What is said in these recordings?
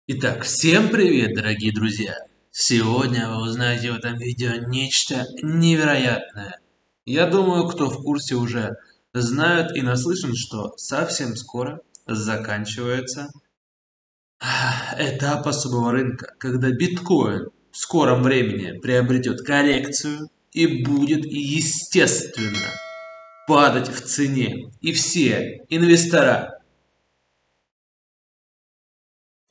Итак, всем привет, дорогие друзья! Сегодня вы узнаете в этом видео нечто невероятное. Я думаю, кто в курсе уже знают и наслышан, что совсем скоро заканчивается этап особого рынка, когда биткоин в скором времени приобретет коррекцию и будет, естественно, падать в цене. И все инвестора,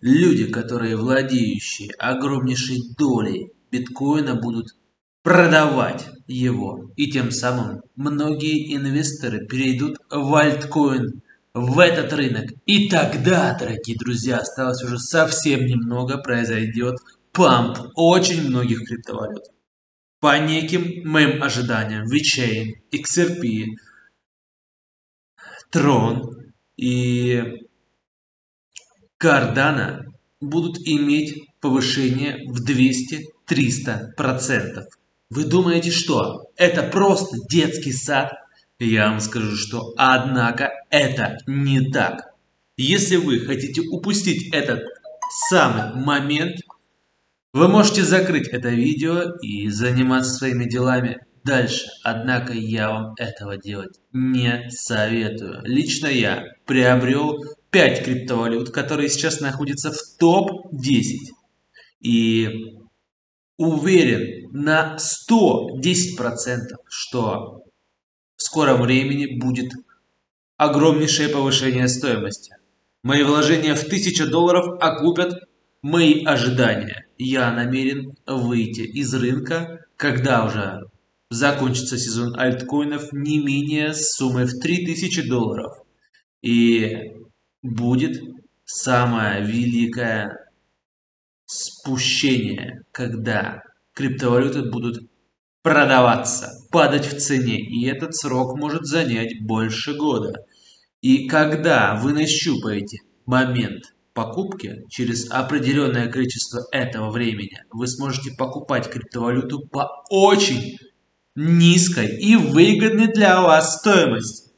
люди, которые владеющие огромнейшей долей биткоина, будут продавать его. И тем самым многие инвесторы перейдут в альткоин, в этот рынок. И тогда, дорогие друзья, осталось уже совсем немного, произойдет памп очень многих криптовалют. По неким моим ожиданиям, VeChain, Xrp, Tron и Cardano будут иметь повышение в 200-300%. Вы думаете, что это просто детский сад? Я вам скажу, что однако это не так. Если вы хотите упустить этот самый момент, вы можете закрыть это видео и заниматься своими делами дальше. Однако я вам этого делать не советую. Лично я приобрел 5 криптовалют, которые сейчас находятся в топ-10. И уверен на 110%, что в скором времени будет огромнейшее повышение стоимости. Мои вложения в $1000 окупят мои ожидания. Я намерен выйти из рынка, когда уже закончится сезон альткоинов, не менее с суммой в $3000. И будет самое великое спущение, когда криптовалюты будут продаваться, падать в цене. И этот срок может занять больше года. И когда вы нащупаете момент покупки, через определенное количество этого времени вы сможете покупать криптовалюту по очень низкой и выгодной для вас стоимости.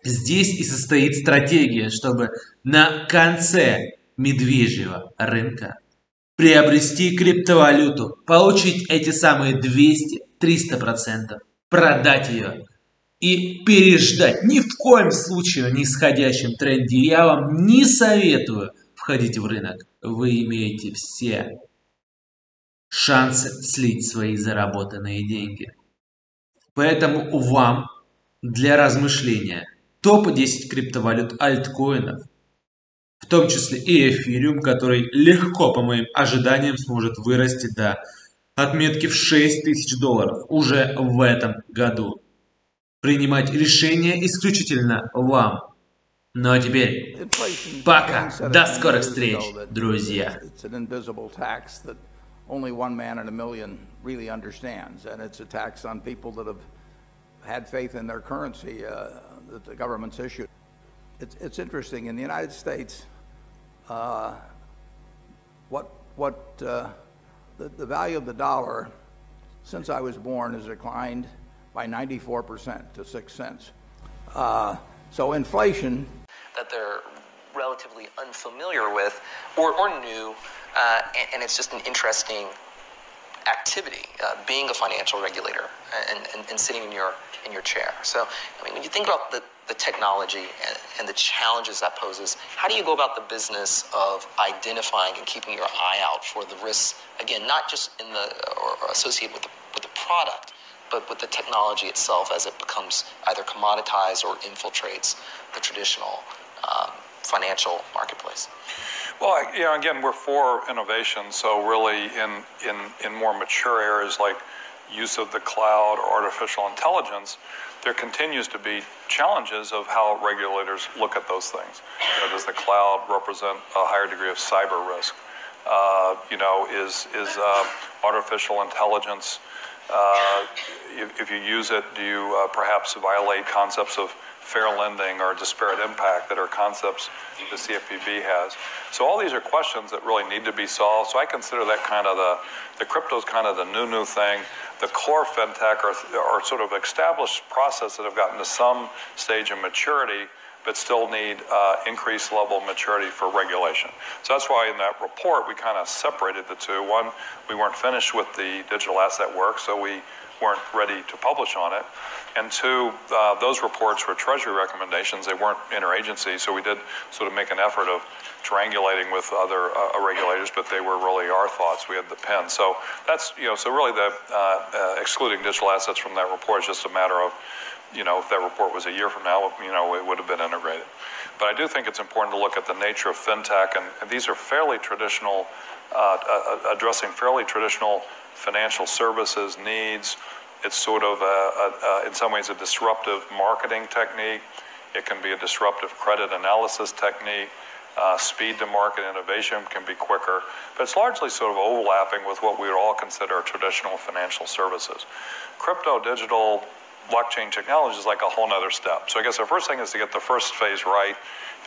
Здесь и состоит стратегия, чтобы на конце медвежьего рынка приобрести криптовалюту, получить эти самые 200-300%, продать ее и переждать. Ни в коем случае на нисходящем тренде я вам не советую входить в рынок. Вы имеете все шансы слить свои заработанные деньги. Поэтому вам для размышления топ-10 криптовалют альткоинов, в том числе и эфириум, который легко, по моим ожиданиям, сможет вырасти до отметки в $6000 уже в этом году. Принимать решения исключительно вам. Ну а теперь пока. До скорых встреч, друзья. Only one man in a million really understands, and it's a tax on people that have had faith in their currency that the government's issued. It's interesting in the United States. The value of the dollar since I was born has declined by 94% to 6 cents. So inflation that they're relatively unfamiliar with or new, and it's just an interesting activity, being a financial regulator and sitting in your chair. So, I mean, when you think about the technology and the challenges that poses, how do you go about the business of identifying and keeping your eye out for the risks, again, not just in or associated with the product, but with the technology itself as it becomes either commoditized or infiltrates the traditional financial marketplace? Well, again, we're for innovation. So really in more mature areas like use of the cloud or artificial intelligence, there continues to be challenges of how regulators look at those things. Does the cloud represent a higher degree of cyber risk? Is artificial intelligence, if you use it, do you perhaps violate concepts of fair lending or disparate impact that are concepts the CFPB has? So all these are questions that really need to be solved. So I consider that kind of the crypto's kind of the new thing. The core fintech are sort of established processes that have gotten to some stage of maturity but still need increased level of maturity for regulation. So that's why in that report we kind of separated the two. One, we weren't finished with the digital asset work, so we weren't ready to publish on it. And two, those reports were Treasury recommendations. They weren't interagency, so we did sort of make an effort of triangulating with other regulators, but they were really our thoughts. We had the pen. So that's, so really the excluding digital assets from that report is just a matter of, if that report was a year from now, it would have been integrated. But I do think it's important to look at the nature of fintech, and these are fairly traditional, addressing fairly traditional financial services needs. It's sort of, in some ways, a disruptive marketing technique. It can be a disruptive credit analysis technique. Speed to market innovation can be quicker, but it's largely sort of overlapping with what we would all consider traditional financial services. Crypto, digital, blockchain technology is like a whole nother step. So I guess the first thing is to get the first phase right,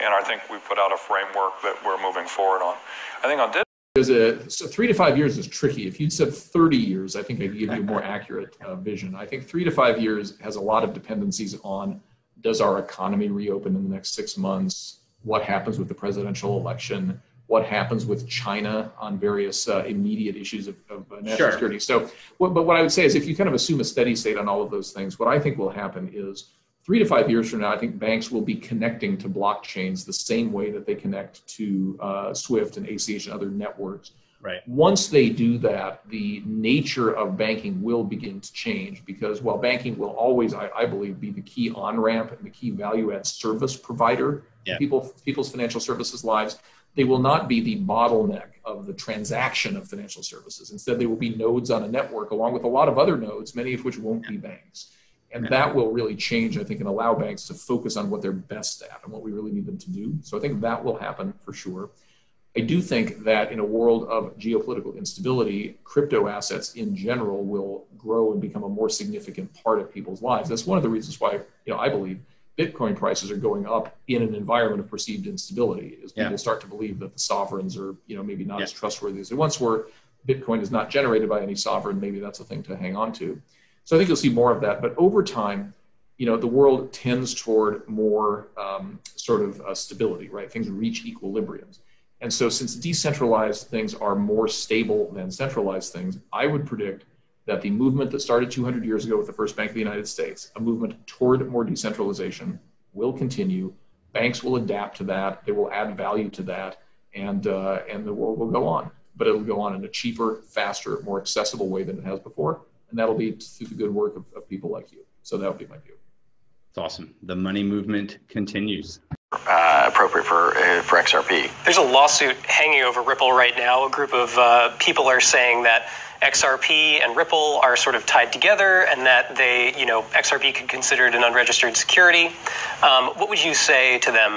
and I think we put out a framework that we're moving forward on. I think on digital, so 3 to 5 years is tricky. If you'd said 30 years, I think I'd give you a more accurate vision. I think 3 to 5 years has a lot of dependencies on, does our economy reopen in the next 6 months? What happens with the presidential election? What happens with China on various immediate issues of national security? So, but what I would say is, if you kind of assume a steady state on all of those things, what I think will happen is 3 to 5 years from now, I think banks will be connecting to blockchains the same way that they connect to SWIFT and ACH and other networks. Right. Once they do that, the nature of banking will begin to change, because while banking will always, I believe, be the key on-ramp and the key value-add service provider to people's financial services lives, they will not be the bottleneck of the transaction of financial services. Instead, they will be nodes on a network along with a lot of other nodes, many of which won't be banks. And that will really change, I think, and allow banks to focus on what they're best at and what we really need them to do. So I think that will happen for sure. I do think that in a world of geopolitical instability, crypto assets in general will grow and become a more significant part of people's lives. That's one of the reasons why, I believe Bitcoin prices are going up in an environment of perceived instability, as people start to believe that the sovereigns are, maybe not as trustworthy as they once were. Bitcoin is not generated by any sovereign. Maybe that's a thing to hang on to. So I think you'll see more of that. But over time, the world tends toward more stability, right? Things reach equilibriums. And so since decentralized things are more stable than centralized things, I would predict that the movement that started 200 years ago with the first Bank of the United States, a movement toward more decentralization, will continue. Banks will adapt to that. They will add value to that, and the world will go on. But it'll go on in a cheaper, faster, more accessible way than it has before. And that'll be through the good work of people like you. So that would be my view. It's awesome. The money movement continues. Appropriate for XRP. There's a lawsuit hanging over Ripple right now. A group of people are saying that XRP and Ripple are sort of tied together, and that XRP could be considered an unregistered security. What would you say to them?